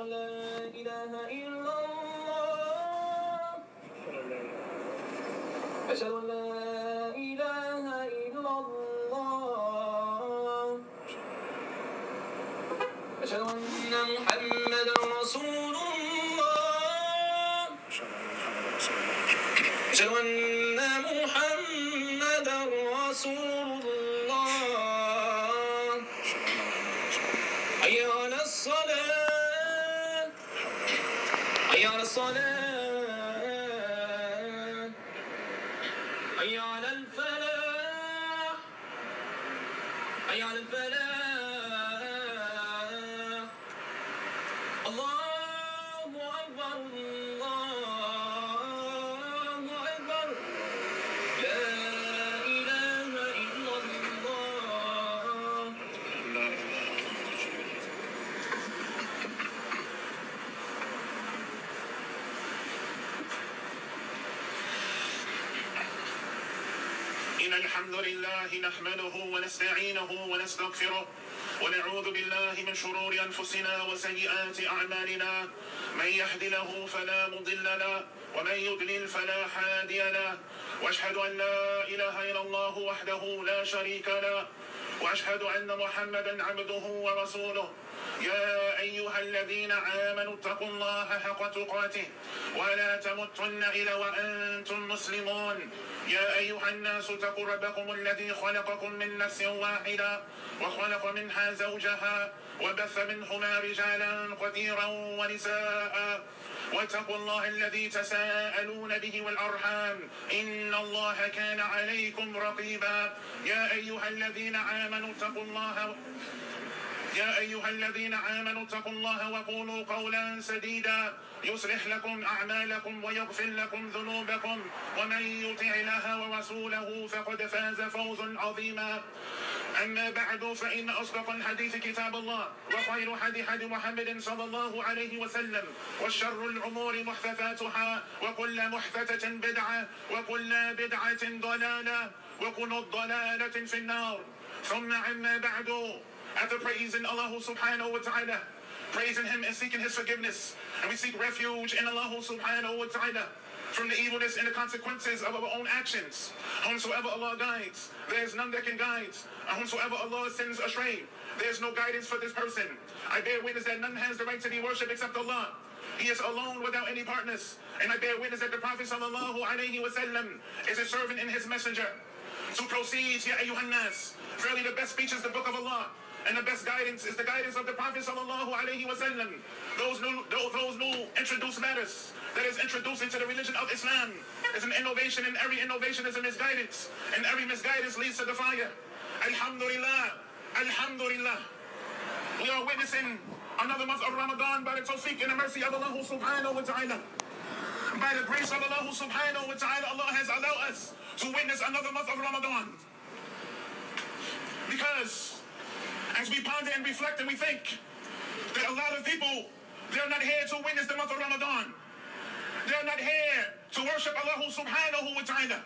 أن لا إله إلا الله أشهد أن لا إله إلا الله أشهد أن محمدا رسول الله أشهد أن محمدا رسول الله حي على الصلاة حي على الصلاة حي على الفلاح حي على الفلاح الله أكبر الله أكبر لا إله إلا الله إن الحمد لله نحمده ونستعينه ونستغفره ونعوذ بالله من شرور أنفسنا وسيئات أعمالنا من يهد له فلا مضل له ومن يضلل فلا هادي له وأشهد أن لا إله إلا الله وحده لا شريك له وأشهد أن محمدا عبده ورسوله يا أيها الذين آمنوا اتقوا الله حق تقاته ولا تموتن إلا وأنتم مسلمون يا أيها الناس اتقوا ربكم الذي خلقكم من نفس واحدة وخلق منها زوجها وبث منهما رجالا كثيرا ونساء واتقوا الله الذي تساءلون به والأرحام إن الله كان عليكم رقيبا يا أيها الذين آمنوا اتقوا الله وقولوا قولا سديدا يصلح لكم أعمالكم ويغفر لكم ذنوبكم ومن يطع الله ورسوله فقد فاز فوزا عظيما أما بعد فإن أصدق الحديث كتاب الله وخير حديث محمد صلى الله عليه وسلم وشر الأمور محدثاتها وكل محدثة بدعة وكل بدعة ضلالة وكل ضلالة في النار ثم أما بعد. After praising Allah subhanahu wa ta'ala, praising Him and seeking His forgiveness, and we seek refuge in Allah subhanahu wa ta'ala from the evilness and the consequences of our own actions. Whomsoever Allah guides, there is none that can guide. And whomsoever Allah sends astray, there is no guidance for this person. I bear witness that none has the right to be worshipped except Allah. He is alone without any partners. And I bear witness that the Prophet sallallahu alayhi wa sallam is a servant and his messenger. To proceed, ya ayyuhan nas, verily the best speech is the book of Allah. And the best guidance is the guidance of the Prophet sallallahu alayhi wa sallam. Those new introduced matters that is introduced into the religion of Islam is an innovation, and every innovation is a misguidance, and every misguidance leads to the fire. Alhamdulillah, alhamdulillah. We are witnessing another month of Ramadan by the tawfiq and the mercy of Allah subhanahu wa ta'ala. By the grace of Allah subhanahu wa ta'ala, Allah has allowed us to witness another month of Ramadan. Because as we ponder and reflect and we think that a lot of people, they're not here to witness the month of Ramadan. They're not here to worship Allah subhanahu wa ta'ala.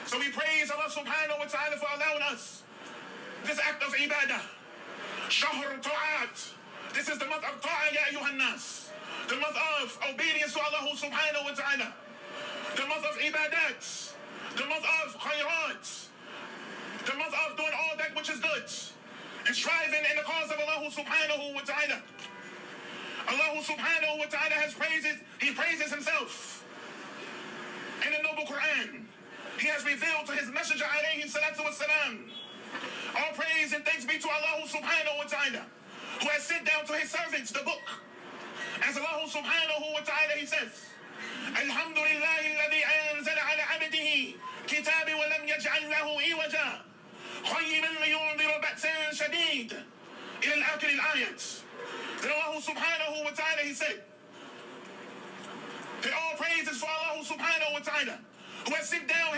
So we praise Allah subhanahu wa ta'ala for allowing us this act of ibadah. Shahr ta'at. This is the month of ta'ah, ya ayyuhan nas. The month of obedience to Allah subhanahu wa ta'ala. The month of ibadat. The month of khayrat. The month of doing all that which is good. And striving in the cause of Allah subhanahu wa ta'ala. Allah subhanahu wa ta'ala has praises, He praises Himself. In the noble Quran, He has revealed to His Messenger alayhi salatu wassalam. All praise and thanks be to Allah subhanahu wa ta'ala, who has sent down to His servants the book. As Allah subhanahu wa ta'ala, He says, Alhamdulillahi alladhi anzala ala abdihi kitabi wa lam yaj'al lahu iwaja. خيرا لينذر بأسا شديد إلى الآخر الآيات. Then Allah subhanahu wa ta'ala, He said that all praises for Allah subhanahu wa ta'ala, who has sit down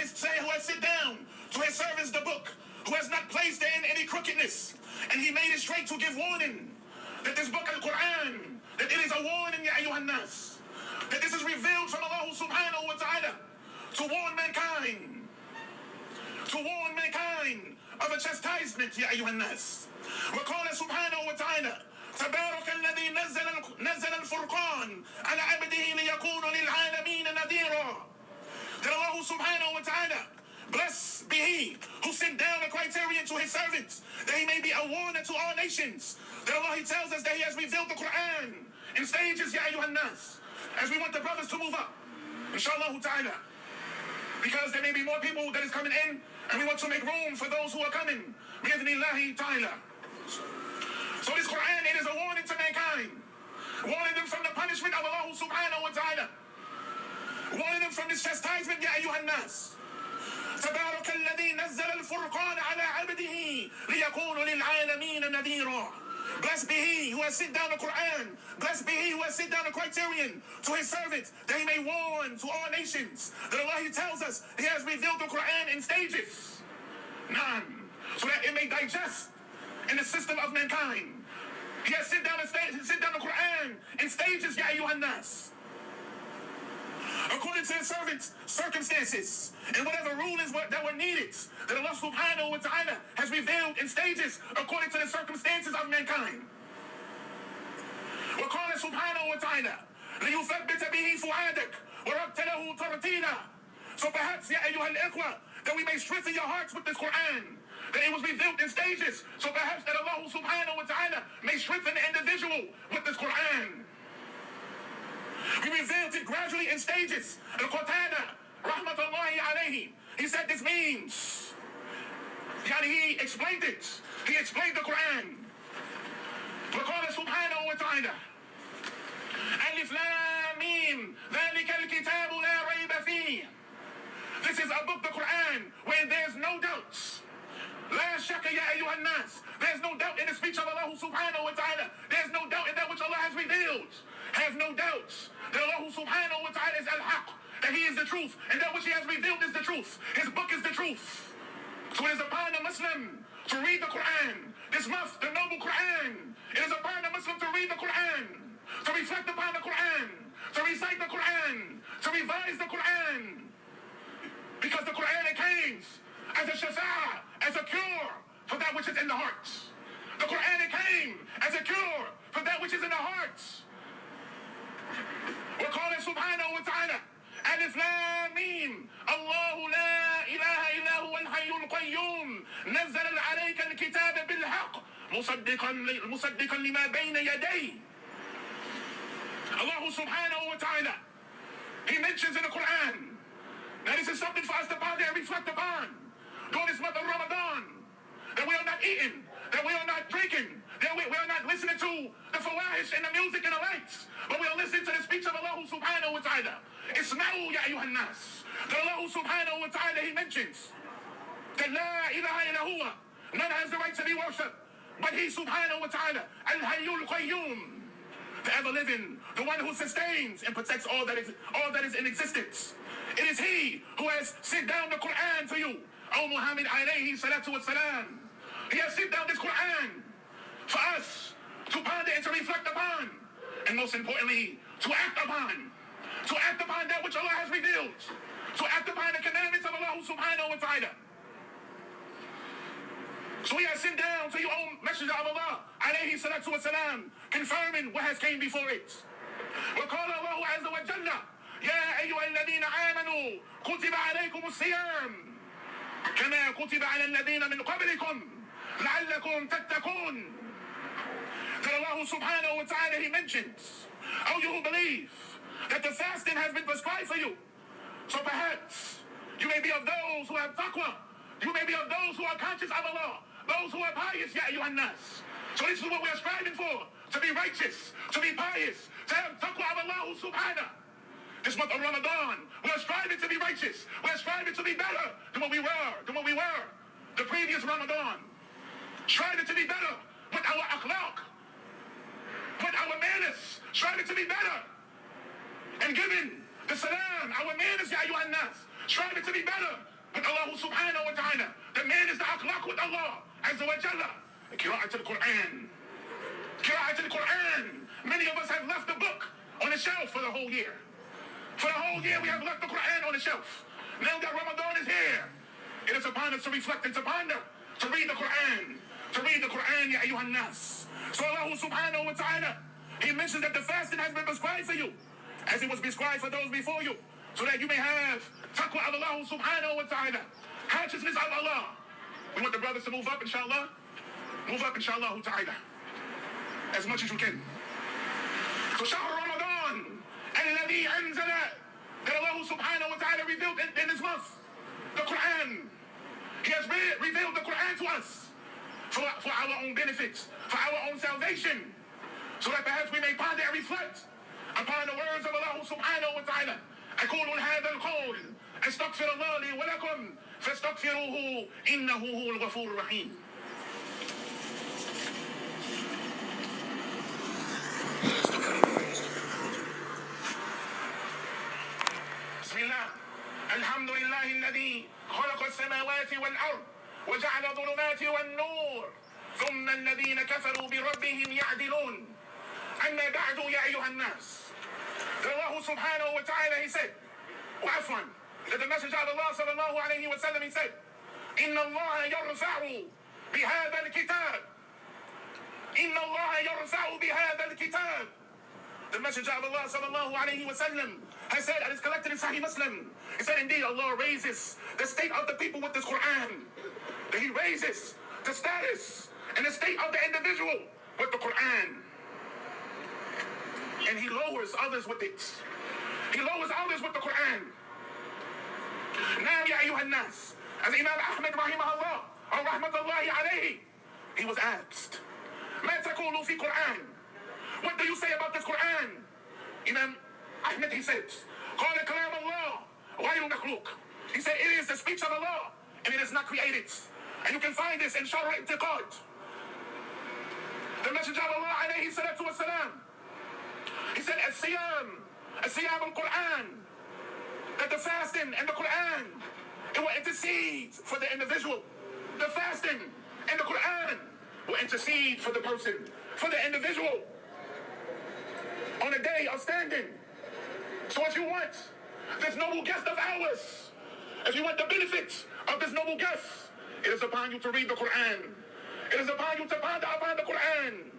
to His servants the book, who has not placed therein any crookedness, and He made it straight to give warning that this book Al-Quran, that it is a warning, ya ayyuhan nas, that this is revealed from Allah subhanahu wa ta'ala to warn mankind of a chastisement, ya ayyuhan nas. وقال سبحانه وتعالى تبارك الذي نزل الفرقان على عبده ليكون للعالمين نذيرا. That Allah subhanahu wa ta'ala, blessed be He who sent down a criterion to His servants, that He may be a warner to all nations. That Allah, He tells us that He has revealed the Quran in stages, ya ayyuhan nas, as we want the brothers to move up, inshallah ta'ala, because there may be more people that is coming in, and we want to make room for those who are coming, bi'idhnillahi ta'ala. So this Quran, it is a warning to mankind, warning them from the punishment of Allah subhanahu wa ta'ala, warning them from this chastisement, ya ayyuhan nas. تبارك الذي نزل الفرقان على عبده ليكون للعالمين نذيرا. Blessed be He who has sent down the Quran. Blessed be He who has sent down the criterion to His servants, that He may warn to all nations. That Allah, He tells us He has revealed the Quran in stages. None. So that it may digest in the system of mankind. He has sent down the Quran in stages, ya ayyuhan nas, according to His servants' circumstances and whatever rulings that were needed, that Allah subhanahu wa ta'ala has revealed in stages according to the circumstances of mankind. وقال سبحانه وتعالى ليثبت به فؤادك ورتله ترتيلا. So perhaps, ya ayyuha al-ikhwa, that we may strengthen your hearts with this Quran, that it was revealed in stages. So perhaps that Allah subhanahu wa ta'ala may strengthen the individual with this Quran. We revealed it gradually in stages. Al-Qatada, rahmatullahi alayhi, he said this means, he explained it. He explained the Quran. وقال سبحانه وتعالى ألف لام ميم ذلك الكتاب لا ريب فيه. This is a book, the Quran, where there's no doubts. لا شك يا أيها الناس. There's no doubt in the speech of Allah subhanahu wa ta'ala. There's no doubt in that which Allah has revealed. Have no doubts that Allah subhanahu wa ta'ala is al-haq, that He is the truth, and that which He has revealed is the truth. His book is the truth. So it is upon a Muslim to read the Quran. This month, the noble Quran. It is upon a Muslim to read the Quran, to reflect upon the Quran, to recite the Quran, to revise the Quran. Because the Quran, it came as a shafa'ah, as a cure for that which is in the heart. The Quran, it came as a cure for that which is in the heart. وقال سبحانه وتعالى ألف لام ميم الله لا إله إلا هو الحي القيوم نزل عليك الكتاب بالحق مصدقا لما بين يديه. Allah subhanahu wa ta'ala, He mentions in the Quran that this is something for us to ponder and reflect upon during this month of Ramadan, that we are not eating, that we are not drinking, that we are not listening to the fawahish and the music and the lights, but we are listening to the speech of Allah subhanahu wa ta'ala. Isma'u ya ayyuhan nas. That Allah subhanahu wa ta'ala, He mentions that la ilaha illa huwa, none has the right to be worshipped but He subhanahu wa ta'ala, al-hayyul qayyum, the ever-living, the one who sustains and protects all that is in existence. It is He who has sent down the Quran to you, O Muhammad alayhi salatu wa salam. He has sent down this Quran for us to ponder and to reflect upon, and most importantly, to act upon that which Allah has revealed, to act upon the commandments of Allah subhanahu wa ta'ala. So He has sent down to you, O Messenger of Allah alayhi salatu wa salam, confirming what has came before it. وقال الله عز وجل يا أيها الذين آمنوا كتب عليكم الصيام كما كتب على الذين من قبلكم لعلكم تتقون. That Allah subhanahu wa ta'ala, He mentions, oh, you who believe, that the fasting has been prescribed for you. So perhaps you may be of those who have taqwa, you may be of those who are conscious of Allah, those who are pious, ya ayyuhan nas. So this is what we are striving for, to be righteous, to be pious, to have taqwa of Allah subhanahu. This month of Ramadan, we are striving to be righteous, we are striving to be better than what we were the previous Ramadan. Striving to be better with our akhlaq, with our manners, striving to be better, and giving the salam, our manners, ya ayyuhan nas, striving to be better with Allah subhanahu wa ta'ala. The manners, the akhlaq with Allah azza wa jalla. Qira'at al-Quran. Qira'at al-Quran. Many of us have left the book on the shelf for the whole year. For the whole year we have left the Quran on the shelf. Now that Ramadan is here, it is upon us to reflect and to ponder, to read the Quran. To read the Quran, ya ayyuhan nas. So Allah subhanahu wa ta'ala, He mentions that the fasting has been prescribed for you, as it was prescribed for those before you, so that you may have taqwa of Allah subhanahu wa ta'ala, consciousness of Allah. We want the brothers to move up, inshallah. Move up, inshallah ta'ala, as much as you can. So Shahr Ramadan, الذي أنزل, that Allah subhanahu wa ta'ala revealed in this month, the Quran. He has revealed the Quran to us for our own benefits, for our own salvation, so that perhaps we may ponder and reflect upon the words of Allah subhanahu wa ta'ala. أقول هذا القول أستغفر الله لي ولكم فاستغفروه إنه هو الغفور الرحيم. بسم الله. الحمد لله الذي خلق السماوات والأرض وجعل الظلمات والنور ثم الذين كفروا بربهم يعدلون. أما بعد يا أيها الناس. Allah subhanahu wa ta'ala, he said, وعفوا, that the messenger of Allah sallallahu alayhi wa sallam, he said, إن الله يرفع بهذا الكتاب. إن الله يرفع بهذا الكتاب. The messenger of Allah sallallahu alayhi wa sallam has said, and it's collected in Sahih Muslim, he said, indeed Allah raises the state of the people with this Quran. That he raises the status and the state of the individual with the Quran. And he lowers others with it. He lowers others with the Quran. Now, ya ayyuhan nas, as Imam Ahmad rahimahullah, or rahmatullahi alayhi, he was asked, ما تقول في Quran? What do you say about this Quran? Imam Ahmad, he said, قال كلام الله غير مخلوق. He said, it is the speech of Allah, and it is not created. And you can find this in Sharh al-I'tiqad. The Messenger of Allah alayhi salatu wasalam, he said, As-Siyam al-Quran, that the fasting and the Quran, it will intercede for the individual. The fasting and the Quran will intercede for the person, for the individual, on a day of standing. So if you want this noble guest of ours, if you want the benefits of this noble guest, it is upon you to read the Quran. It is upon you to ponder upon the Quran.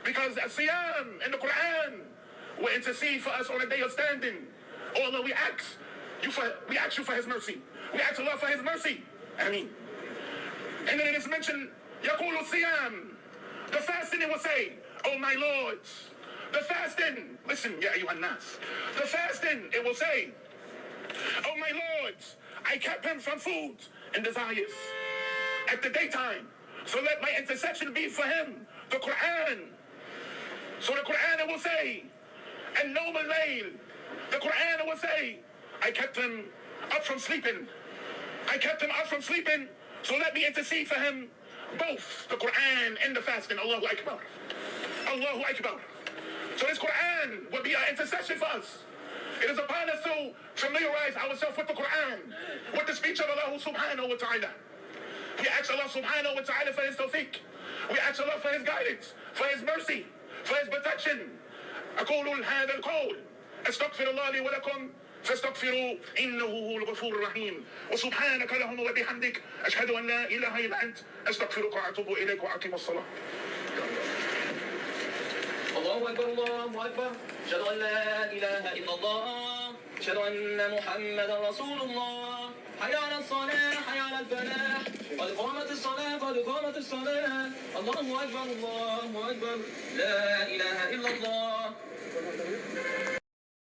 Because As-Siyam and the Quran will intercede for us on a day of standing. Oh Allah, we ask you for His mercy. We ask Allah for His mercy. Ameen. And then it is mentioned, يقول الصيام, the fasting, it will say, oh my Lord, the fasting, listen, ya ayyuhan nas, the fasting, it will say, oh my Lord, I kept him from food and desires at the daytime, so let my intercession be for him, the Quran. So the Quran, it will say, and no al-layl, the Quran, it will say, I kept him up from sleeping. I kept him up from sleeping, so let me intercede for him, both the Quran and the fasting. Allahu Akbar. Allahu Akbar. So this Quran will be an intercession for us. It is upon us to familiarize ourselves with the Quran, with the speech of Allah subhanahu wa ta'ala. We ask Allah subhanahu wa ta'ala for His tawfiq. We ask Allah for His guidance, for His mercy, for His protection. أقول هذا القول أستغفر الله لي ولكم فاستغفروا إنه هو الغفور الرحيم وسبحانك اللهم وبحمدك أشهد أن لا إله إلا أنت أستغفرك وأتوب إليك وأقيم الصلاة. الله أكبر الله أكبر أشهد أن لا إله إلا الله أشهد أن محمدا رسول الله حي على الصلاة حي على الفلاح قد قامت الصلاة قد قامت الصلاة الله أكبر لا إله إلا الله